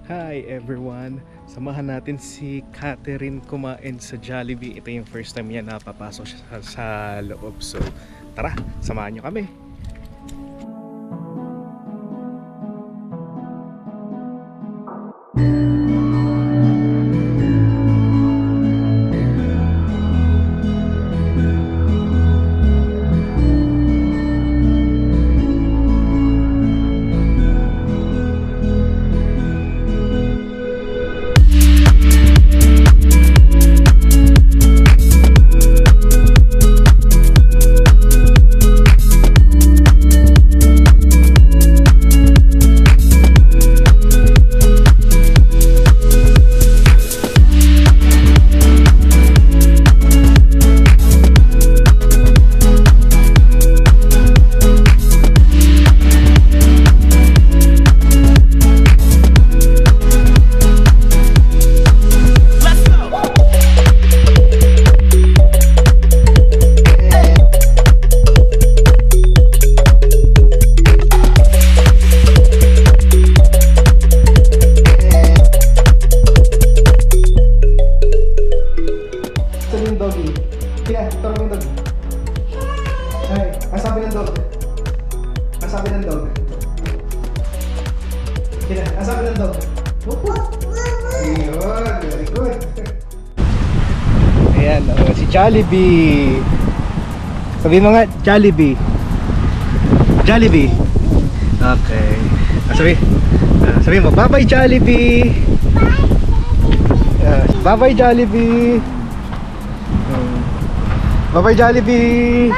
Hi everyone! Samahan natin si Catherine kumain sa Jollibee. Ito yung first time niya napapasok siya sa loob. So tara, samahan niyo kami! Ayan, si Jollibee. Sabihin mo nga, Jollibee. Jollibee. Okay. Sabihin mo, bye-bye Jollibee. Bye-bye Jollibee. Bye-bye Jollibee.